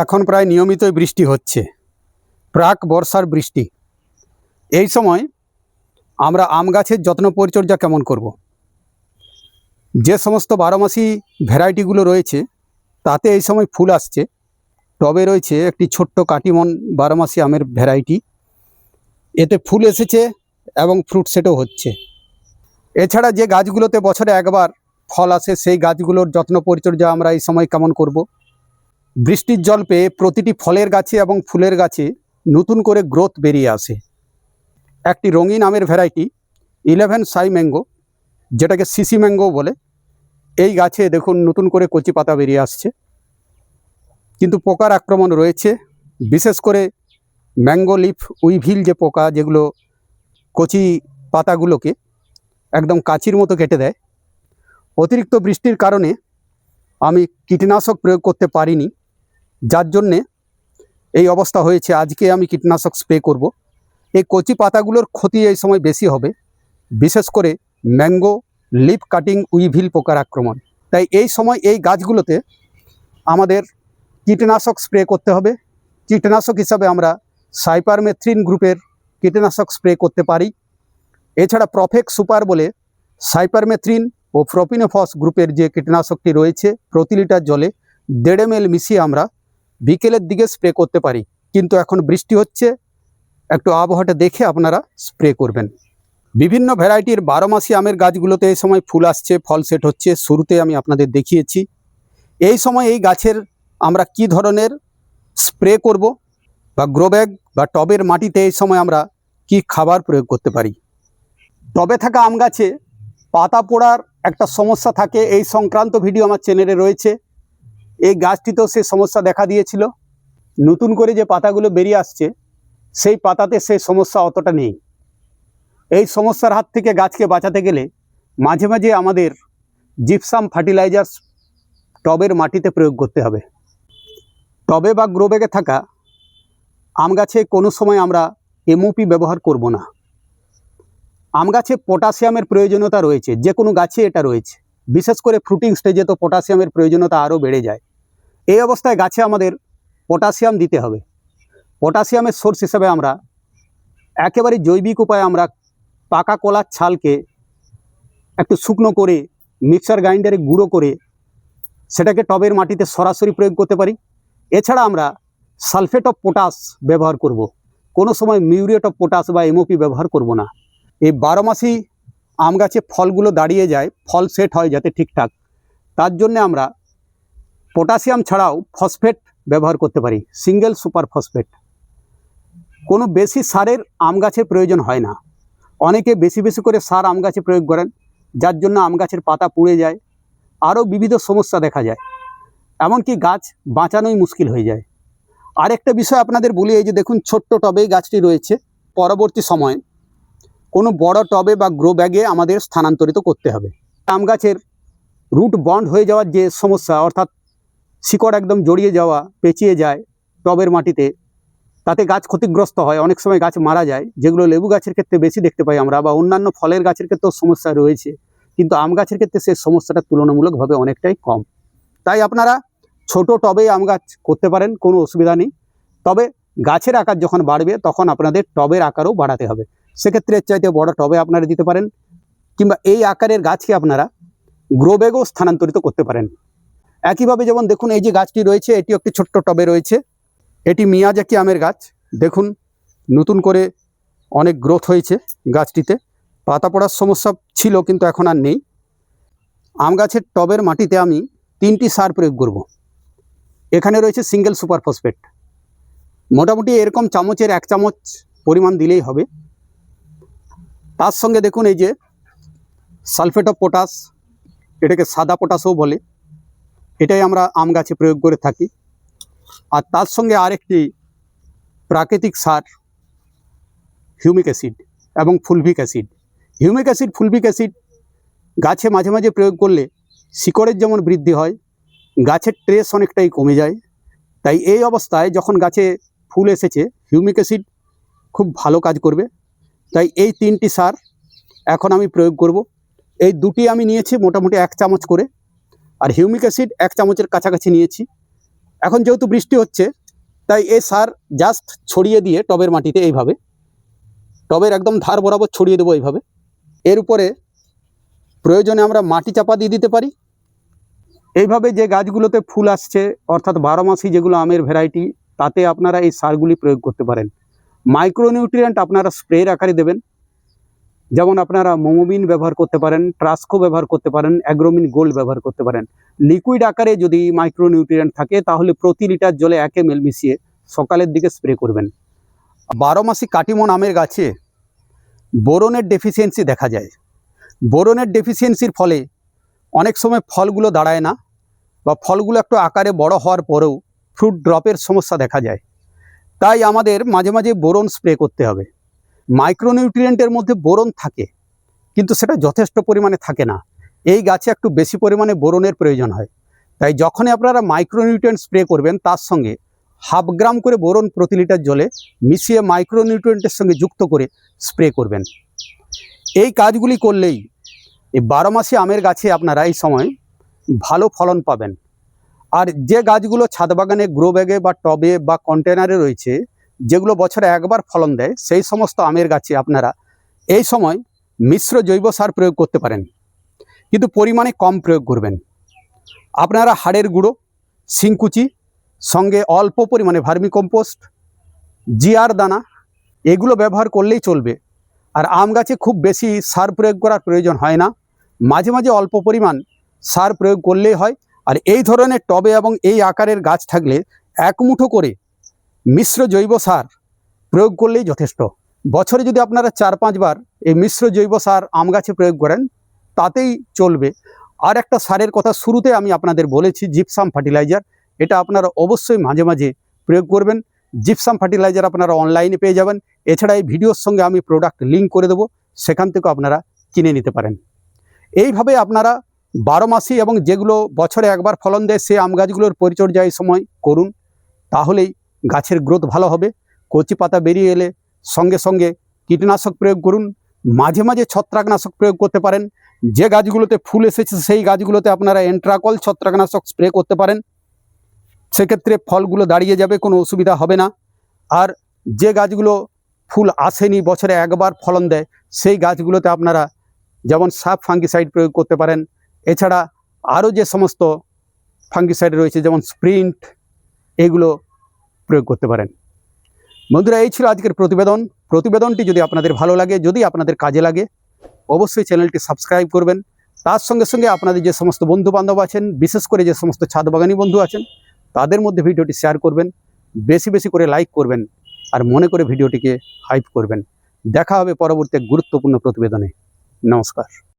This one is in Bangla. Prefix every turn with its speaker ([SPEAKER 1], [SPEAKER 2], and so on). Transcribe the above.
[SPEAKER 1] এখন প্রায় নিয়মিতই বৃষ্টি হচ্ছে, প্রাক বর্ষার বৃষ্টি। এই সময় আমরা আম গাছের যত্ন পরিচর্যা কেমন করব। যে সমস্ত বারোমাসি ভ্যারাইটিগুলো রয়েছে তাতে এই সময় ফুল আসছে। টবে রয়েছে একটি ছোট্ট কাটিমন বারোমাসি আমের ভ্যারাইটি, এতে ফুল এসেছে এবং ফ্রুট সেটও হচ্ছে। এছাড়া যে গাছগুলোতে বছরে একবার ফল আসে সেই গাছগুলোর যত্ন পরিচর্যা আমরা এই সময় কেমন করব। বৃষ্টির জল পেয়ে প্রতিটি ফলের গাছে এবং ফুলের গাছে নতুন করে গ্রোথ বেরিয়ে আসে। একটি রঙিন আমের ভ্যারাইটি 11 সাই ম্যাঙ্গো, যেটাকে সিসি ম্যাঙ্গো বলে, এই গাছে দেখুন নতুন করে কচি পাতা বেরিয়ে আসছে। কিন্তু পোকার আক্রমণ রয়েছে, বিশেষ করে ম্যাঙ্গো লিফ উইভিল যে পোকা, যেগুলো কচি পাতাগুলোকে একদম কাঁচির মতো কেটে দেয়। অতিরিক্ত বৃষ্টির কারণে আমি কীটনাশক প্রয়োগ করতে পারিনি, যার জন্যে এই অবস্থা হয়েছে। আজকে আমি কীটনাশক স্প্রে করব। এই কচি পাতাগুলোর ক্ষতি এই সময় বেশি হবে, বিশেষ করে ম্যাঙ্গো লিফ কাটিং উইভিল পোকার আক্রমণ। তাই এই সময় এই গাছগুলোতে আমাদের কীটনাশক স্প্রে করতে হবে। কীটনাশক হিসাবে আমরা সাইপারমেথ্রিন গ্রুপের কীটনাশক স্প্রে করতে পারি। এছাড়া প্রফেক্ট সুপার বলে সাইপারমেথ্রিন ও প্রোপিনোফস গ্রুপের যে কীটনাশকটি রয়েছে, প্রতি লিটার জলে 1.5 ml মিশিয়ে আমরা বিকেলের দিকে স্প্রে করতে পারি। কিন্তু এখন বৃষ্টি হচ্ছে, একটু আবহাওয়াটা দেখে আপনারা স্প্রে করবেন। বিভিন্ন ভ্যারাইটির বারোমাসি আমের গাছগুলোতে এই সময় ফুল আসছে, ফল সেট হচ্ছে। শুরুতে আমি আপনাদের দেখিয়েছি। এই সময় এই গাছের আমরা কি ধরনের স্প্রে করব, বা গ্রো ব্যাগ বা টবের মাটিতে এই সময় আমরা কি খাবার প্রয়োগ করতে পারি। টবে থাকা আম গাছে পাতা পোড়ার একটা সমস্যা থাকে, এই সংক্রান্ত ভিডিও আমার চ্যানেলে রয়েছে। এই গাছটিতেও সে সমস্যা দেখা দিয়েছিল। নতুন করে যে পাতাগুলো বেরিয়ে আসছে সেই পাতাতে সেই সমস্যা অতটা নেই। এই সমস্যার হাত থেকে গাছকে বাঁচাতে গেলে মাঝে মাঝে আমাদের জিপসাম ফার্টিলাইজার টবের মাটিতে প্রয়োগ করতে হবে। টবে বা গ্রো ব্যাগে থাকা আম গাছে কোনো সময় আমরা এমওপি ব্যবহার করব না। আম গাছে পটাশিয়ামের প্রয়োজনীয়তা রয়েছে, যে কোনো গাছে এটা রয়েছে। বিশেষ করে ফ্রুটিং স্টেজে তো পটাশিয়ামের প্রয়োজনীয়তা আরও বেড়ে যায়। এই অবস্থায় গাছে আমাদের পটাশিয়াম দিতে হবে। পটাশিয়ামের সোর্স হিসেবে আমরা একেবারে জৈবিক উপায়ে আমরা পাকা কলার ছালকে একটু শুকনো করে মিক্সার গ্রাইন্ডারে গুঁড়ো করে সেটাকে টবের মাটিতে সরাসরি প্রয়োগ করতে পারি। এছাড়া আমরা সালফেট অফ পটাশ ব্যবহার করব। কোনো সময় মিউরেট অফ পটাশ বা এমওপি ব্যবহার করব না। এই বারোমাসি আম গাছে ফলগুলো দাঁড়িয়ে যায়, ফল সেট হয় যাতে ঠিকঠাক, তার জন্য আমরা পটাশিয়াম ছাড়াও ফসফেট ব্যবহার করতে পারি, সিঙ্গেল সুপার ফসফেট। কোনো বেশি সারের আম গাছের প্রয়োজন হয় না। অনেকে বেশি বেশি করে সার আম গাছে প্রয়োগ করেন, যার জন্য আম গাছের পাতা পুড়ে যায়, আরও বিবিধ সমস্যা দেখা যায়, এমনকি গাছ বাঁচানোই মুশকিল হয়ে যায়। আরেকটা বিষয় আপনাদের বলি, এই যে দেখুন ছোট্ট টবেই গাছটি রয়েছে। পরবর্তী সময়ে কোনো বড় টবে বা গ্রো ব্যাগে আমাদের স্থানান্তরিত করতে হবে। আম গাছের রুট বন্ড হয়ে যাওয়ার যে সমস্যা, অর্থাৎ শিকড় একদম জড়িয়ে যাওয়া, পেঁচিয়ে যায় টবের মাটিতে, তাতে গাছ ক্ষতিগ্রস্ত হয়, অনেক সময় গাছ মারা যায়, যেগুলো লেবু গাছের ক্ষেত্রে বেশি দেখতে পাই আমরা, বা অন্যান্য ফলের গাছের ক্ষেত্রেও সমস্যা রয়েছে। কিন্তু আম গাছের ক্ষেত্রে সেই সমস্যাটা তুলনামূলকভাবে অনেকটাই কম। তাই আপনারা ছোট টবেই আম গাছ করতে পারেন, কোনো অসুবিধা নেই। তবে গাছের আকার যখন বাড়বে তখন আপনাদের টবের আকারও বাড়াতে হবে। সেক্ষেত্রে এর চাইতে বড় টবে আপনারা দিতে পারেন, কিংবা এই আকারের গাছকে আপনারা গ্রো ব্যাগেও স্থানান্তরিত করতে পারেন। একইভাবে যেমন দেখুন এই যে গাছটি রয়েছে, এটি একটি ছোট্ট টবে রয়েছে। এটি মিয়াজাকি আমের গাছ। দেখুন নতুন করে অনেক গ্রোথ হয়েছে গাছটিতে। পাতা পড়ার সমস্যা ছিল কিন্তু এখন আর নেই। আম গাছের টবের মাটিতে আমি 3টি সার প্রয়োগ করব। এখানে রয়েছে সিঙ্গেল সুপার ফসফেট, মোটামুটি এরকম চামচের 1 চামচ পরিমাণ দিলেই হবে। তার সঙ্গে দেখুন এই যে সালফেট অফ পটাশ, এটাকে সাদা পটাশও বলে, এটাই আমরা আম গাছে প্রয়োগ করে থাকি। আর তার সঙ্গে আরেকটি প্রাকৃতিক সার হিউমিক অ্যাসিড এবং fulvic acid. Humic acid, fulvic acid গাছে মাঝে মাঝে প্রয়োগ করলে শিকড়ের যেমন বৃদ্ধি হয়, গাছের ট্রেস অনেকটাই কমে যায়। তাই এই অবস্থায় যখন গাছে ফুল এসেছে, হিউমিক অ্যাসিড খুব ভালো কাজ করবে। তাই এই 3টি সার এখন আমি প্রয়োগ করব। এই দুটি আমি নিয়েছি মোটামুটি 1 চামচ করে, আর হিউমিক অ্যাসিড 1 চামচের কাছাকাছি নিয়েছি। এখন যেহেতু বৃষ্টি হচ্ছে তাই এই সার জাস্ট ছড়িয়ে দিয়ে টবের মাটিতে এইভাবে, টবের একদম ধার বরাবর ছড়িয়ে দেবো এইভাবে। এর উপরে প্রয়োজনে আমরা মাটি চাপা দিয়ে দিতে পারি। এইভাবে যে গাছগুলোতে ফুল আসছে অর্থাৎ 12 মাসি যেগুলো আমের ভ্যারাইটি, তাতে আপনারা এই সারগুলি প্রয়োগ করতে পারেন। মাইক্রোনিউট্রিয়েন্ট আপনারা স্প্রের আকারে দেবেন, যেমন আপনারা মোমোবিন ব্যবহার করতে পারেন, ট্রাস্কো ব্যবহার করতে পারেন, অ্যাগ্রোমিন গোল্ড ব্যবহার করতে পারেন। লিকুইড আকারে যদি মাইক্রোনিউট্রিয়েন্ট থাকে তাহলে প্রতি লিটার জলে 1 ml মিশিয়ে সকালের দিকে স্প্রে করবেন। 12 মাসি কাটিমন আমের গাছে বোরনের ডেফিসিয়েন্সি দেখা যায়। বোরনের ডেফিসিয়েন্সির ফলে অনেক সময় ফলগুলো দাঁড়ায় না, বা ফলগুলো একটু আকারে বড় হওয়ার পরেও ফ্রুট ড্রপের সমস্যা দেখা যায়। তাই আমাদের মাঝে মাঝে বোরন স্প্রে করতে হবে। মাইক্রোনিউট্রিয়েন্টের মধ্যে বোরন থাকে, কিন্তু সেটা যথেষ্ট পরিমাণে থাকে না। এই গাছে একটু বেশি পরিমাণে বোরনের প্রয়োজন হয়। তাই যখনই আপনারা মাইক্রোনিউট্রিয়েন্ট স্প্রে করবেন তার সঙ্গে 1/2 গ্রাম করে বোরন প্রতি লিটার জলে মিশিয়ে মাইক্রোনিউট্রিয়েন্টের সঙ্গে যুক্ত করে স্প্রে করবেন। এই কাজগুলি করলেই এই 12 মাসি আমের গাছে আপনারা এই সময় ভালো ফলন পাবেন। আর যে গাছগুলো ছাদ বাগানে, গ্রো ব্যাগে বা টবে বা কন্টেনারে রয়েছে, যেগুলো বছরে একবার ফলন দেয়, সেই সমস্ত আমের গাছে আপনারা এই সময় মিশ্র জৈব সার প্রয়োগ করতে পারেন, কিন্তু পরিমাণে কম প্রয়োগ করবেন। আপনারা হাড়ের গুঁড়ো, শিংকুচি, সঙ্গে অল্প পরিমাণে ভার্মিকম্পোস্ট, জিআর দানা এগুলো ব্যবহার করলেই চলবে। আর আম গাছে খুব বেশি সার প্রয়োগ করার প্রয়োজন হয় না, মাঝে মাঝে অল্প পরিমাণ সার প্রয়োগ করলেই হয়। আর এই ধরনের টবে এবং এই আকারের গাছ থাকলে 1 মুঠো করে মিশ্র জৈব সার প্রয়োগ করলেই যথেষ্ট। বছরে যদি আপনারা 4-5 বার এই মিশ্র জৈব সার আম গাছে প্রয়োগ করেন তাতেই চলবে। আর একটা সারের কথা শুরুতে আমি আপনাদের বলেছি, জিপসাম ফার্টিলাইজার। এটা আপনারা অবশ্যই মাঝে মাঝে প্রয়োগ করবেন। জিপসাম ফার্টিলাইজার আপনারা অনলাইনে পেয়ে যাবেন। এছাড়া এই ভিডিওর সঙ্গে আমি প্রোডাক্ট লিঙ্ক করে দেবো, সেখান থেকেও আপনারা কিনে নিতে পারেন। এইভাবে আপনারা 12 মাসি এবং যেগুলো বছরে একবার ফলন দেয় সেই আম গাছগুলোর পরিচর্যা এই সময় করুন, তাহলেই গাছের গ্রোথ ভালো হবে। কচি পাতা বেরিয়ে এলে সঙ্গে সঙ্গে কীটনাশক প্রয়োগ করুন, মাঝে মাঝে ছত্রাকনাশক প্রয়োগ করতে পারেন। যে গাছগুলোতে ফুল এসেছে সেই গাছগুলোতে আপনারা এন্ট্রাকল ছত্রাকনাশক স্প্রে করতে পারেন, সেক্ষেত্রে ফলগুলো দাঁড়িয়ে যাবে, কোনো অসুবিধা হবে না। আর যে গাছগুলো ফুল আসেনি, বছরে একবার ফলন দেয়, সেই গাছগুলোতে আপনারা যেমন সাব ফাঙ্গিসাইড প্রয়োগ করতে পারেন। এছাড়া আরও যে সমস্ত ফাঙ্গিসাইড রয়েছে যেমন স্প্রিন্ট, এগুলো প্রয়োগ করতে পারেন। বন্ধুরা, এই ছিল আজকের প্রতিবেদনটি যদি আপনাদের ভালো লাগে, যদি আপনাদের কাজে লাগে, অবশ্যই চ্যানেলটি সাবস্ক্রাইব করবেন। তার সঙ্গে সঙ্গে আপনাদের যে সমস্ত বন্ধু বান্ধব আছেন, বিশেষ করে যে সমস্ত ছাদ বাগানি বন্ধু আছেন, তাদের মধ্যে ভিডিওটি শেয়ার করবেন, বেশি বেশি করে লাইক করবেন, আর মনে করে ভিডিওটিকে হাইপ করবেন। দেখা হবে পরবর্তী এক গুরুত্বপূর্ণ প্রতিবেদনে। নমস্কার।